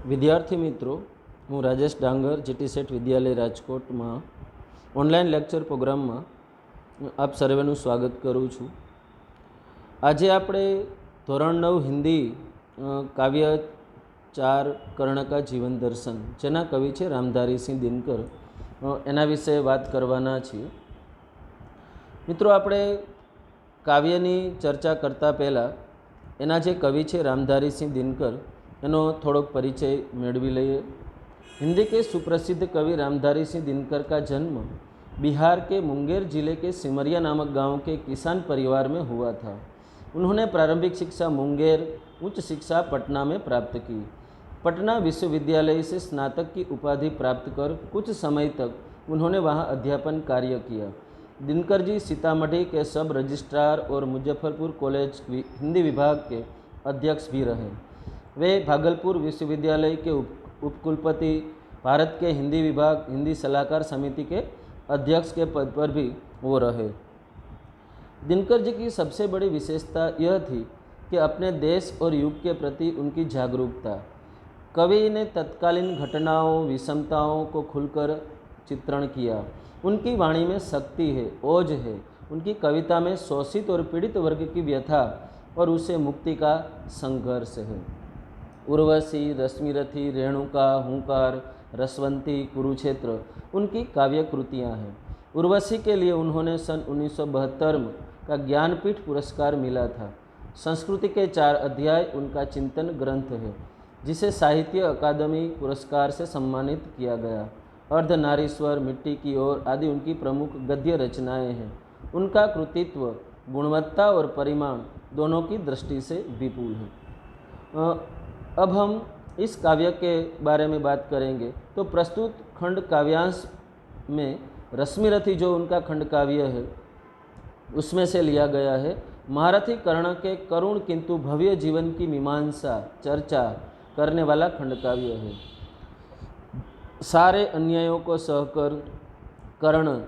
વિદ્યાર્થી મિત્રો, હું રાજેશ ડાંગર જીટી સેટ વિદ્યાલય રાજકોટમાં ઓનલાઈન લેક્ચર પ્રોગ્રામમાં આપ સર્વેનું સ્વાગત કરું છું. આજે આપણે ધોરણ 9 હિન્દી કાવ્ય 4 કર્ણકા જીવન દર્શન, જેના કવિ છે રામધારીસિંહ દિનકર, એના વિશે વાત કરવાના છીએ. મિત્રો, આપણે કાવ્યની ચર્ચા કરતાં પહેલાં એના જે કવિ છે रामधारी दिनकर एनो थोड़ोक परिचय मेळवी लईए. हिंदी के सुप्रसिद्ध कवि रामधारी दिनकर का जन्म बिहार के मुंगेर जिले के सिमरिया नामक गांव के किसान परिवार में हुआ था. उन्होंने प्रारंभिक शिक्षा मुंगेर, उच्च शिक्षा पटना में प्राप्त की. पटना विश्वविद्यालय से स्नातक की उपाधि प्राप्त कर कुछ समय तक उन्होंने वहां अध्यापन कार्य किया. दिनकर जी सीतामढ़ी के सब रजिस्ट्रार और मुजफ्फरपुर कॉलेज हिंदी विभाग के अध्यक्ष भी रहे. वे भागलपुर विश्वविद्यालय के उपकुलपति, भारत के हिंदी विभाग हिंदी सलाहकार समिति के अध्यक्ष के पद पर भी वो रहे. दिनकर जी की सबसे बड़ी विशेषता यह थी कि अपने देश और युग के प्रति उनकी जागरूकता. कवि ने तत्कालीन घटनाओं, विषमताओं को खुलकर चित्रण किया. उनकी वाणी में शक्ति है, ओज है. उनकी कविता में शोषित और पीड़ित वर्ग की व्यथा और उसे मुक्ति का संघर्ष है. उर्वशी, रश्मिरथी, रेणुका, हुंकार, रसवंती, कुरुक्षेत्र उनकी काव्य कृतियाँ हैं. उर्वशी के लिए उन्होंने सन 1972 में का ज्ञानपीठ पुरस्कार मिला था. संस्कृति के 4 अध्याय उनका चिंतन ग्रंथ है, जिसे साहित्य अकादमी पुरस्कार से सम्मानित किया गया. अर्धनारीश्वर, मिट्टी की ओर आदि उनकी प्रमुख गद्य रचनाएं हैं. उनका कृतित्व गुणवत्ता और परिमाण दोनों की दृष्टि से विपुल है. अब हम इस काव्य के बारे में बात करेंगे. तो प्रस्तुत खंड काव्यांश में रश्मिरथी जो उनका खंड काव्य है उसमें से लिया गया है. महारथी कर्ण के करुण किंतु भव्य जीवन की मीमांसा चर्चा करने वाला खंड काव्य है. सारे अन्यायों को सहकर कर्ण,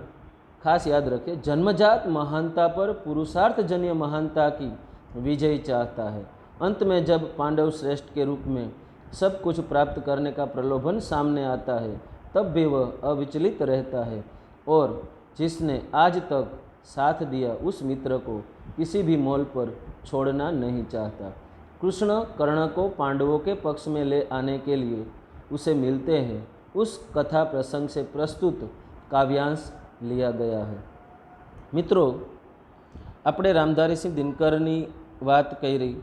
खास याद रखें, जन्मजात महानता पर पुरुषार्थजन्य महानता की विजय चाहता है. अंत में जब पांडव श्रेष्ठ के रूप में सब कुछ प्राप्त करने का प्रलोभन सामने आता है, तब भी वह अविचलित रहता है और जिसने आज तक साथ दिया उस मित्र को किसी भी मोल पर छोड़ना नहीं चाहता. कृष्ण कर्ण को पांडवों के पक्ष में ले आने के लिए उसे मिलते हैं. उस कथा प्रसंग से प्रस्तुत काव्यांश लिया गया है. मित्रों, આપણે રામધારીસિંહ દિનકરની વાત કરી,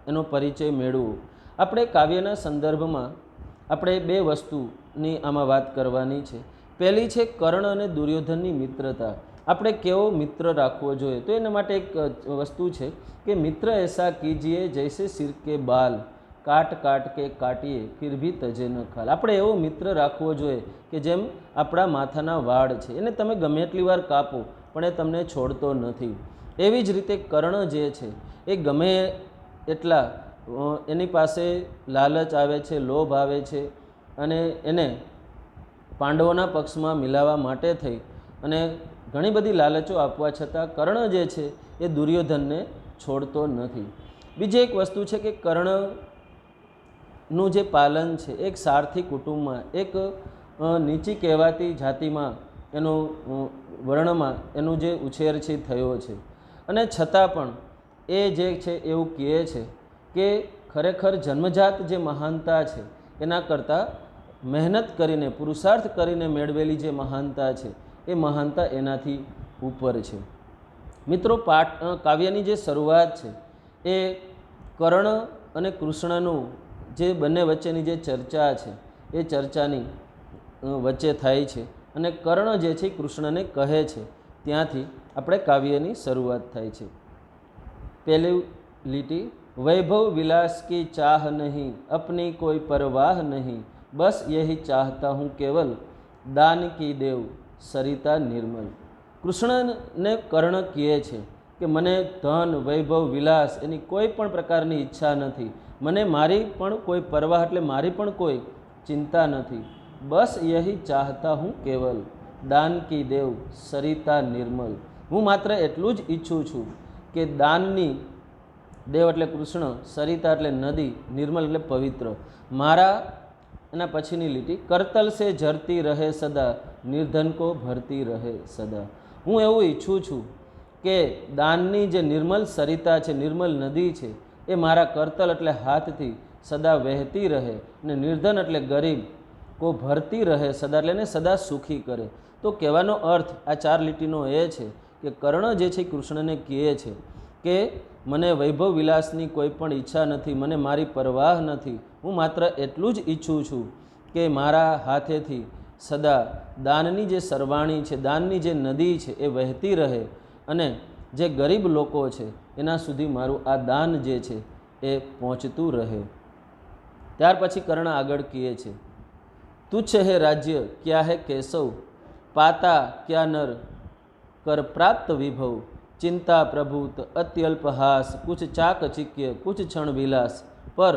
એનો પરિચય મેળવો. આપણે કાવ્યના સંદર્ભમાં આપણે 2 વસ્તુની આમાં વાત કરવાની છે. પહેલી છે કર્ણ અને દુર્યોધનની મિત્રતા. આપણે કેવો મિત્ર રાખવો જોઈએ, તો એના માટે એક વસ્તુ છે કે મિત્ર એસા કીજીએ જૈસે સિર કે બાલ, કાટ કાટ કે કાટીએ ફિર ભી તજે ન ખાલ. આપણે એવો મિત્ર રાખવો જોઈએ કે જેમ આપણા માથાના વાળ છે, એને તમે ગમે એટલી વાર કાપો પણ એ તમને છોડતો નથી. એવી જ રીતે કર્ણ જે છે એ ગમે એટલા એની પાસે લાલચ આવે છે, લોભ આવે છે, અને એને પાંડવોના પક્ષમાં મિલાવવા માટે થઈ અને ઘણી બધી લાલચો આપવા છતાં કર્ણ જે છે એ દુર્યોધનને છોડતો નથી. બીજી એક વસ્તુ છે કે કર્ણનું જે પાલન છે એક સારથી કુટુંબમાં, એક નીચી કહેવાતી જાતિમાં, એનું વર્ણમાં એનું જે ઉછેર છે થયો છે, અને છતાં પણ એ જે છે એવું કહે છે કે ખરેખર જન્મજાત જે મહાનતા છે એના કરતાં મહેનત કરીને, પુરુષાર્થ કરીને મેળવેલી જે મહાનતા છે એ મહાનતા એનાથી ઉપર છે. મિત્રો, કાવ્યની જે શરૂઆત છે એ કર્ણ અને કૃષ્ણનું જે બંને વચ્ચેની જે ચર્ચા છે એ ચર્ચાની વચ્ચે થાય છે, અને કર્ણ જે છે કૃષ્ણને કહે છે, ત્યાંથી આપણે કાવ્યની શરૂઆત થાય છે. પહેલી લીટી, વૈભવ વિલાસ કી ચાહ નહીં, अपनी कोई परवाह नहीं, बस यही चाहता हूँ केवल दान की देव सरिता निर्मल. કૃષ્ણને કર્ણ કહે છે કે મને ધન, વૈભવ, વિલાસ એની કોઈ પણ પ્રકારની ઈચ્છા નથી. મને મારી પણ કોઈ પરવાહ એટલે મારી પણ કોઈ ચિંતા નથી. બસ યહી ચાહતા હું કેવલ દાન કી દેવ સરિતા નિર્મલ. હું માત્ર એટલું જ ઈચ્છું છું કે દાનની દેવ એટલે કૃષ્ણ, સરિતા એટલે નદી, નિર્મલ એટલે પવિત્ર. મારા એના પછીની લીટી, કરતલ સે ઝરતી રહે સદા, નિર્ધન કો ભરતી રહે સદા. હું એવું ઈચ્છું છું કે દાનની જે નિર્મલ સરિતા છે, નિર્મલ નદી છે, એ મારા કરતલ એટલે હાથથી સદા વહેતી રહે, અને નિર્ધન એટલે ગરીબ કો ભરતી રહે સદા એટલે એને સદા સુખી કરે. તો કહેવાનો અર્થ આ 4 લીટીનો એ છે કે કર્ણ જે છે કૃષ્ણને કહે છે કે મને વૈભવ વિલાસની કોઈ પણ ઈચ્છા નથી, મને મારી પરવાહ નથી. હું માત્ર એટલું જ ઈચ્છું છું કે મારા હાથેથી સદા દાનની જે સરવાણી છે, દાનની જે નદી છે એ વહેતી રહે, અને જે ગરીબ લોકો છે એના સુધી મારું આ દાન જે છે એ પહોંચતું રહે. ત્યાર પછી કર્ણ આગળ કહે છે, તુચ્છ હે રાજ્ય ક્યા હે કેશવ, પાતા ક્યા નર कर प्राप्त विभव, चिंता प्रभुत अत्यल्प हास, कुछ चाकचिक्य कुछ क्षण विलास, पर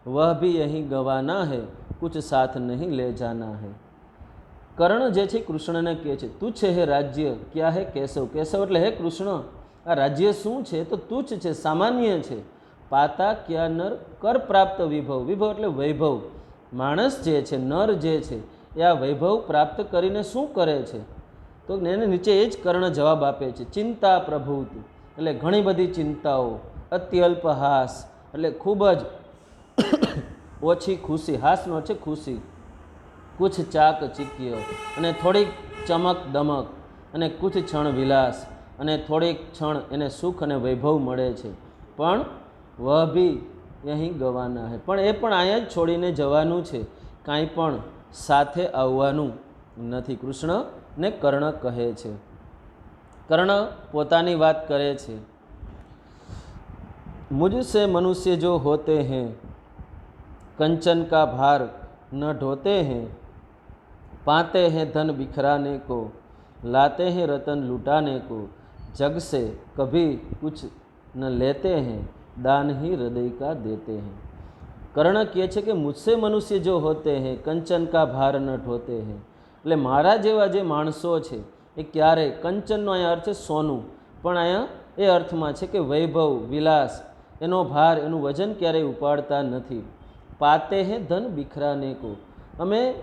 वह भी यहीं गवाना है, कुछ साथ नहीं ले जाना है. કર્ણ જે છે કૃષ્ણને કહે છે, તુચ્છ હે રાજ્ય ક્યાં હે કેશવ. કેશવ એટલે હે કૃષ્ણ, આ રાજ્ય શું છે તો તુચ્છ છે, સામાન્ય છે. પાતા ક્યાં નર કર પ્રાપ્ત વિભવ. વિભવ એટલે વૈભવ. માણસ જે છે, નર જે છે એ આ વૈભવ પ્રાપ્ત કરીને શું કરે છે તો એને નીચે એ જ કર્ણ જવાબ આપે છે. ચિંતા પ્રભુત એટલે ઘણી બધી ચિંતાઓ, અત્યલ્પ હાસ એટલે ખૂબ જ ઓછી ખુશી, હાસનો છે ખુશી, કુછ ચાક ચિક્ય અને થોડીક ચમક દમક, અને કુછ ક્ષણ વિલાસ અને થોડીક ક્ષણ એને સુખ અને વૈભવ મળે છે. પણ વહ ભી અહીં ગવાના હે, પણ એ પણ અહીંયા જ છોડીને જવાનું છે, કાંઈ પણ સાથે આવવાનું નથી. કૃષ્ણ ને કર્ણ કહે છે. કર્ણ પોતાની વાત કરે છે, મુझसे मनुष्य जो होते हैं, कंचन का भार न ढोते हैं, पाते हैं धन बिखराने को, लाते हैं रतन लुटाने को, जग से कभी कुछ न लेते हैं, दान ही हृदय का देते हैं. કર્ણ કહે છે કે મુझसे મનુષ્ય જો હોતે हैं, कंचन का भार न ढोते हैं. એટલે મારા જેવા જે માણસો છે એ ક્યારેય, કંચનનો અહીંયા અર્થ છે સોનું, પણ અહીંયા એ અર્થમાં છે કે વૈભવ વિલાસ એનો ભાર, એનું વજન ક્યારેય ઉપાડતા નથી. પાતે હે ધન બિખરાને કો,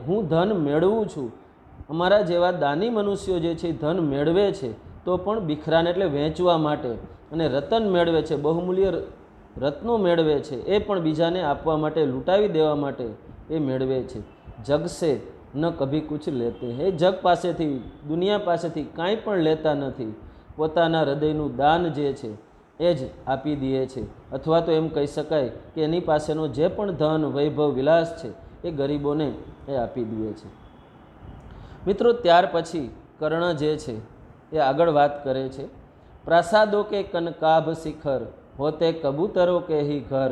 હું ધન મેળવું છું. અમારા જેવા દાની મનુષ્યો જે છે ધન મેળવે છે તો પણ બિખરાને એટલે વેચવા માટે, અને રતન મેળવે છે, બહુમૂલ્ય રત્નો મેળવે છે એ પણ બીજાને આપવા માટે, લૂંટાવી દેવા માટે એ મેળવે છે. જગસે ન કભી કુછ લેતે હે, જગ પાસેથી, દુનિયા પાસેથી કાંઈ પણ લેતા નથી. પોતાના હૃદયનું દાન જે છે એ જ આપી દે છે, અથવા તો એમ કહી શકાય કે એની પાસેનો જે પણ ધન વૈભવ વિલાસ છે એ ગરીબોને એ આપી દે છે. મિત્રો ત્યાર પછી કર્ણ જે છે એ આગળ વાત કરે છે, प्रासादों के कनकाभ शिखर, होते कबूतरों के ही घर,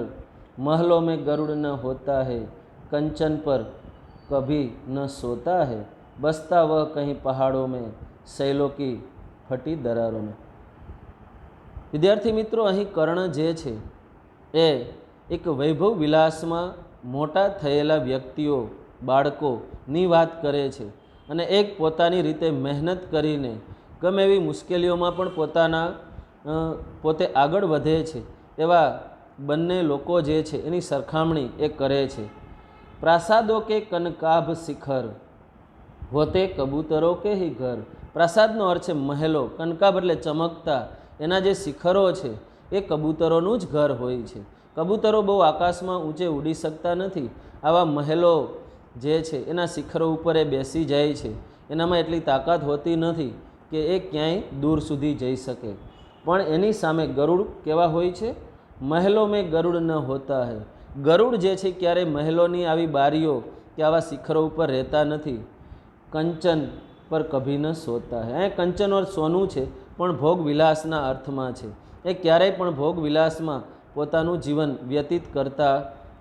महलों में गरुड़ न होता है, कंचन पर कभी न सोता है, बसता वह कहीं पहाड़ों में, शैलों की फटी दरारों में. વિદ્યાર્થી મિત્રો, અહીં કર્ણ જે છે એ એક વૈભવ વિલાસમાં મોટા થયેલા વ્યક્તિઓ, બાળકોની વાત કરે છે, અને એક પોતાની રીતે મહેનત કરીને ગમે એવી મુશ્કેલીઓમાં પણ પોતે આગળ વધે છે એવા બંને લોકો જે છે એની સરખામણી એ કરે છે. પ્રાસાદો કે કનકાભ શિખર, હોતે કબૂતરો કે હી ઘર. પ્રાસાદનો અર્થ છે મહેલો, કનકાભ એટલે ચમકતા, એના જે શિખરો છે એ કબૂતરોનું જ ઘર હોય છે. કબૂતરો બહુ આકાશમાં ઊંચે ઉડી શકતા નથી, આવા મહેલો જે છે એના શિખરો ઉપર એ બેસી જાય છે. એનામાં એટલી તાકાત હોતી નથી કે એ ક્યાંય દૂર સુધી જઈ શકે. પણ એની સામે ગરુડ કેવા હોય છે? મહેલો મેં ગરુડ ન હોતા હૈ. ગરુડ જે છે ક્યારે મહેલોની આવી બારીઓ કે આવા શિખરો ઉપર રહેતા નથી. કંચન પર કભી ન સોતા હૈ. અહીંયા કંચન અર્થ સોનું છે, પણ ભોગ વિલાસના અર્થમાં છે. એ ક્યારેય પણ ભોગ વિલાસમાં પોતાનું જીવન વ્યતીત કરતા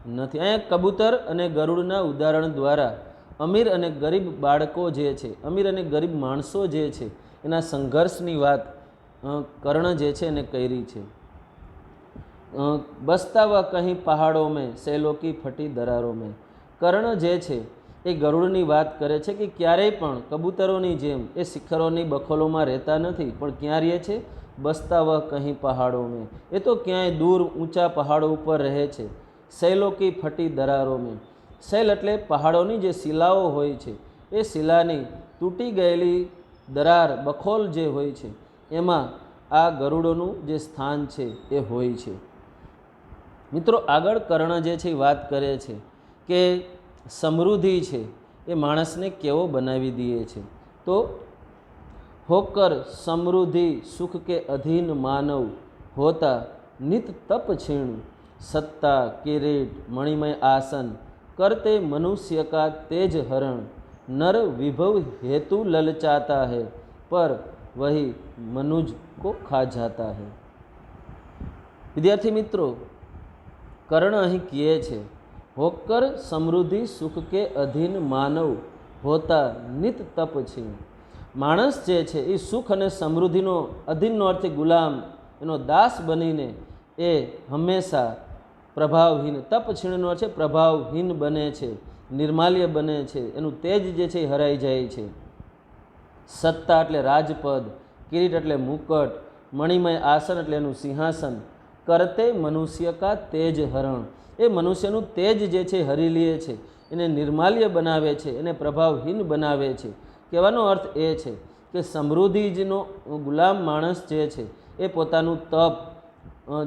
નથી. અહીંયા કબૂતર અને ગરુડના ઉદાહરણ દ્વારા અમીર અને ગરીબ બાળકો જે છે, અમીર અને ગરીબ માણસો જે છે એના સંઘર્ષની વાત કર્ણ જે છે એને કરી છે. બસતા વ કહી પહાડો મેં, શૈલો કી ફટી દરારો મેં. કર્ણ જે છે એ ગરુડની વાત કરે છે કે ક્યારેય પણ કબૂતરોની જેમ એ શિખરોની બખોલોમાં રહેતા નથી, પણ ક્યાં રહે છે? बसता वह कहीं पहाड़ों में। એ તો ક્યાંય દૂર ઊંચા પહાડો ઉપર રહે છે। શૈલો કી ફટી દરારો મેં। શૈલ એટલે પહાડોની જે શિલાઓ હોય છે એ શિલાની તૂટી ગયેલી દરાર બખોલ જે હોય છે એમાં આ ગરુડોનું જે સ્થાન છે એ હોય છે। મિત્રો આગળ કર્ણ જે છે એ વાત કરે છે કે સમૃદ્ધિ છે એ માણસને કેવો બનાવી દે છે। તો होकर समृद्धि सुख के अधीन मानव होता नित तप क्षीण सत्ता किरीट मणिमय आसन करते मनुष्य का तेज हरण नर विभव हेतु ललचाता है पर वही मनुज को खा जाता है। विद्यार्थी मित्रों, कर्ण અહીં કહે છે होकर समृद्धि सुख के अधीन मानव होता नित तप क्षीण। માણસ જે છે એ સુખ અને સમૃદ્ધિનો અધીનનો અર્થે ગુલામ એનો દાસ બનીને એ હંમેશા પ્રભાવહીન, તપક્ષીણનો અર્થ છે પ્રભાવહીન બને છે, નિર્માલ્ય બને છે, એનું તેજ જે છે એ હરાઈ જાય છે। સત્તા એટલે રાજપદ, કિરીટ એટલે મુકટ, મણિમય આસન એટલે એનું સિંહાસન, કરતે મનુષ્ય કા તેજ હરણ, એ મનુષ્યનું તેજ જે છે હરી લે છે, એને નિર્માલ્ય બનાવે છે, એને પ્રભાવહીન બનાવે છે। કહેવાનો અર્થ એ છે કે સમૃદ્ધિનો ગુલામ માણસ જે છે એ પોતાનું તપ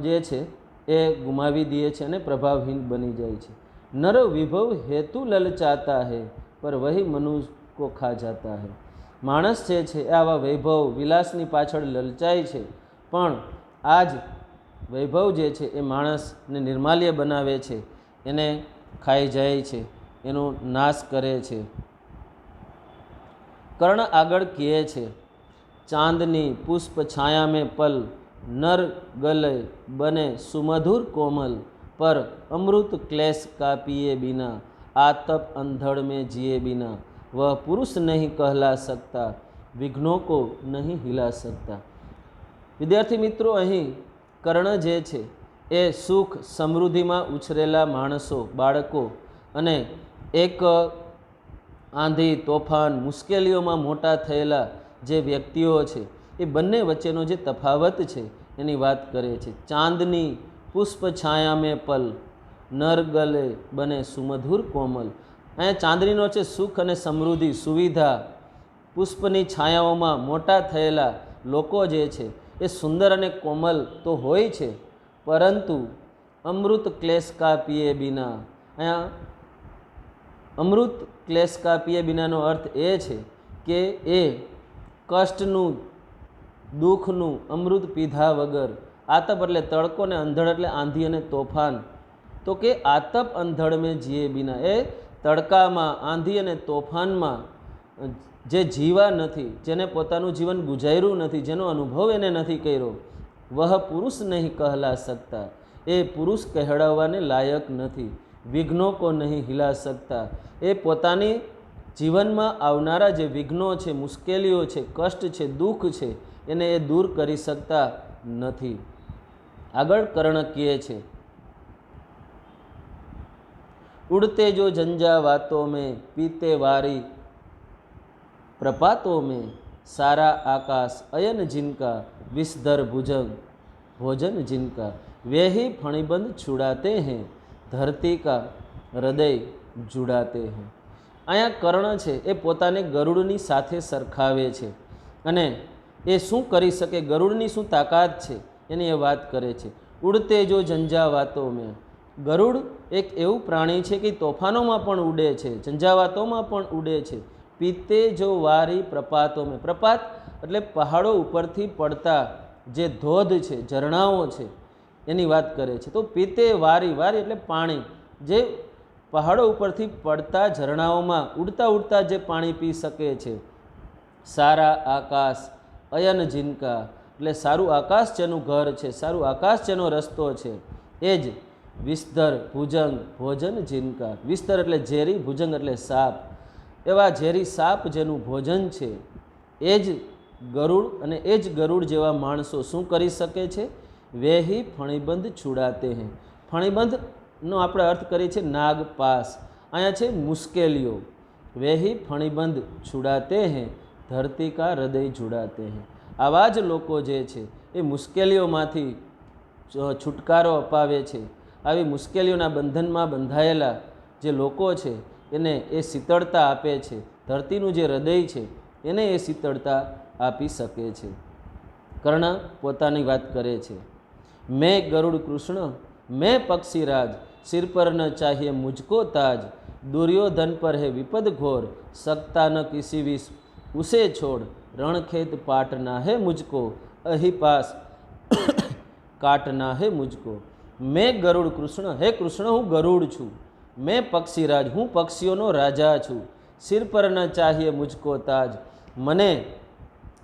જે છે એ ગુમાવી દે છે અને પ્રભાવહીન બની જાય છે। નર વિભવ હેતુ લલચાતા હૈ પર વહી મનુષ્ય કો ખા જાતા હૈ। માણસ જે છે એ આવા વૈભવ વિલાસની પાછળ લલચાય છે, પણ આ જ વૈભવ જે છે એ માણસને નિર્માલ્ય બનાવે છે, એને ખાઈ જાય છે, એનો નાશ કરે છે। कर्ण आगड़ किए छे चांदनी पुष्प छाया में पल नर गले बने सुमधुर कोमल पर अमृत क्लेश का पिए बिना आतप अंधड़ में जिए बिना वह पुरुष नहीं कहला सकता विघ्नों को नहीं हिला सकता। विद्यार्थी मित्रों, अहीं कर्ण जे छे ए सुख समृद्धि में उछरेला माणसों बाळको अने एक आंधी तोफान मुश्केलीओं में मोटा थयेला जे व्यक्तिओ छे ए बंने वच्चेनो जे तफावत छे एनी वात करे छे। चांदनी पुष्प छाया में पल नर गले बने सुमधुर कोमल। अहीं चांदनीनो छे सुख अने समृद्धि सुविधा, पुष्पनी छायाओमां मोटा थयेला लोको जे छे ए सुंदर अने कोमल तो होय छे, परंतु अमृत क्लेश का पिए बिना, अहीं अमृत क्लेश का पिए बिनानो अर्थ ए छे के ए कष्टનું દુઃખનું અમૃત પીધા વગર, આતપ એટલે તડકો ને અંધડ એટલે આંધી અને તોફાન, તો કે આતપ અંધડ મેં જીએ બિના, એ તડકામાં આંધી અને તોફાનમાં જે જીવા નથી, જેને પોતાનું જીવન ગુજાર્યું નથી, જેનો અનુભવ એને નથી કર્યો, વહ પુરુષ નહીં કહલા શકતા, એ પુરુષ કહેવાને લાયક નથી। વિઘ્નો કો નહીં હિલા શકતા, એ પોતાની જીવનમાં આવનારા જે વિઘ્નો છે, મુશ્કેલીઓ છે, કષ્ટ છે, દુઃખ છે, એને એ દૂર કરી શકતા નથી। આગળ કर्ण કહે છે उड़ते जो झंझावातों में पीते वारी प्रपातों में सारा आकाश अयन जिनका विषधर भुजंग भोजन जिनका वे ही फणिबंध छुड़ाते हैं धरती का हृदय जुड़ाते हैं। अँ कर्ण है ए पोताने गरुड़नी साथे सरखावे छे अने ए शू करी सके, गरुड़नी शू ताकात है एनी ए बात करे छे। उड़ते जो झंझावातों में, गरुड़ एक एवं प्राणी है कि तोफानों में पण उड़े छे, झंझावातों में पण उड़े छे। पीते जो वारी प्रपातों में, प्रपात एटले पहाड़ों उपरथी पड़ता जे धोध है, झरणाओं है, एनी बात करे छे। तो पीते वारी, वारी एटले पाणी, जे पहाड़ों उपरथी पड़ता झरणाओं में उड़ता उड़ता जे पाणी पी सके छे। सारा आकाश अयन जिनका एटले सारू आकाश जेनु घर है, सारू आकाश जेनो रस्तो है, एज विषधर भुजंग भोजन जिनका, विस्तर एटले झेरी, भुजंग एटले साप, एवा झेरी साप जेनु भोजन है, एज गरुड़ अने एज गरुड़ जेवा माणसो शू करी सके छे, वे ही फणिबंध छुड़ाते हैं। फणिबंध नो आपणे अर्थ करीए छे नागपास, अहींया छे मुश्केलीओ। वे ही फणिबंध छुड़ाते हैं धरती का हृदय जुड़ाते हैं। आवा ज लोको जे छे એ મુશ્કેલીઓમાંથી છુટકારો અપાવે છે. આવી મુશ્કેલીઓના બંધનમાં બંધાયેલા જે લોકો છે એને એ શીતળતા આપે છે. ધરતીનું જે હૃદય છે એને એ શીતળતા આપી શકે છે. કર્ણ પોતાની વાત કરે છે, મેં ગરુડ કૃષ્ણ મેં પક્ષીરાજ, सिर पर न चाहिए मुझको ताज, दुर्योधन पर है विपद घोर, सकता न किसी विष उसे छोड़, रणखेत पाटना है मुझको, अहिपास काटना है मुझको. मैं गरुड़ कृष्ण, हे कृष्ण હું ગરુડ છું, मैं પક્ષીરાજ હું પક્ષીઓનો રાજા છું, સિર પર ન ચાહીએ મુझको તાજ, મને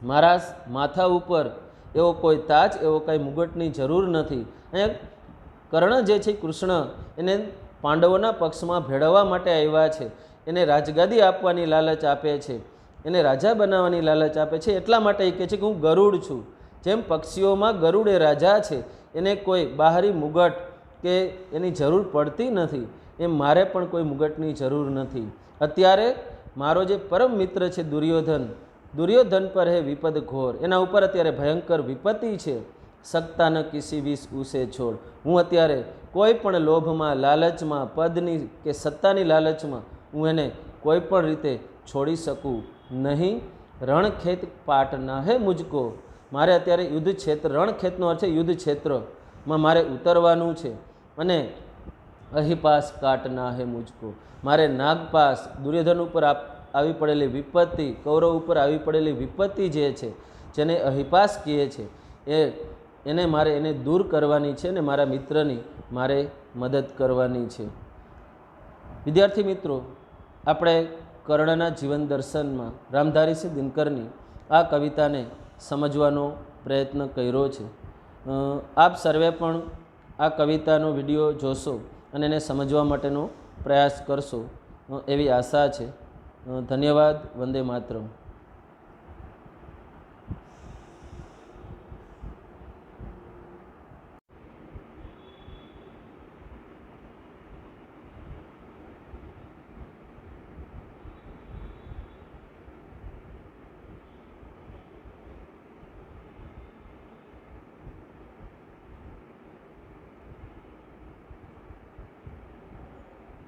મારા માથા ઉપર એવો કોઈ તાજ એવો કંઈ મુગટની જરૂર નથી. અહીંયા કર્ણ જે છે કૃષ્ણ એને પાંડવોના પક્ષમાં ભેળવવા માટે આવ્યા છે, એને રાજગાદી આપવાની લાલચ આપે છે, એને રાજા બનાવવાની લાલચ આપે છે. એટલા માટે એ કહે છે કે હું ગરુડ છું. જેમ પક્ષીઓમાં ગરુડ એ રાજા છે, એને કોઈ બહારી મુગટ કે એની જરૂર પડતી નથી, એમ મારે પણ કોઈ મુગટની જરૂર નથી. અત્યારે મારો જે પરમ મિત્ર છે દુર્યોધન પર હે વિપદ ઘોર, એના ઉપર અત્યારે ભયંકર વિપત્તિ છે. સત્તા ન કિસી વિષ ઉસે છોડ, હું અત્યારે કોઈ પણ લોભમાં લાલચમાં પદની કે સત્તાની લાલચમાં હું એને કોઈ પણ રીતે છોડી શકું નહીં. રણખેત પાટના હે મુझको, મારે અત્યારે યુદ્ધ ક્ષેત્ર, રણખેતનો અર્થ છે યુદ્ધ ક્ષેત્રમાં મારે ઉતરવાનું છે. અને અહિપાસ કાટના હે મુझको, મારે નાગપાસ દુર્યોધન ઉપર આવી પડેલી વિપત્તિ, કૌરવ ઉપર આવી પડેલી વિપત્તિ જે છે જેને અહિપાસ કહે છે એને મારે એને દૂર કરવાની છે ને મારા મિત્રની મારે મદદ કરવાની છે. વિદ્યાર્થી મિત્રો, આપણે કર્ણના જીવન દર્શનમાં રામધારીસિંહ દિનકરની આ કવિતાને સમજવાનો પ્રયત્ન કર્યો છે. આપ સર્વે પણ આ કવિતાનો વિડીયો જોશો અને એને સમજવા માટેનો પ્રયાસ કરશો એવી આશા છે. ધન્યવાદ. વંદે માતરમ.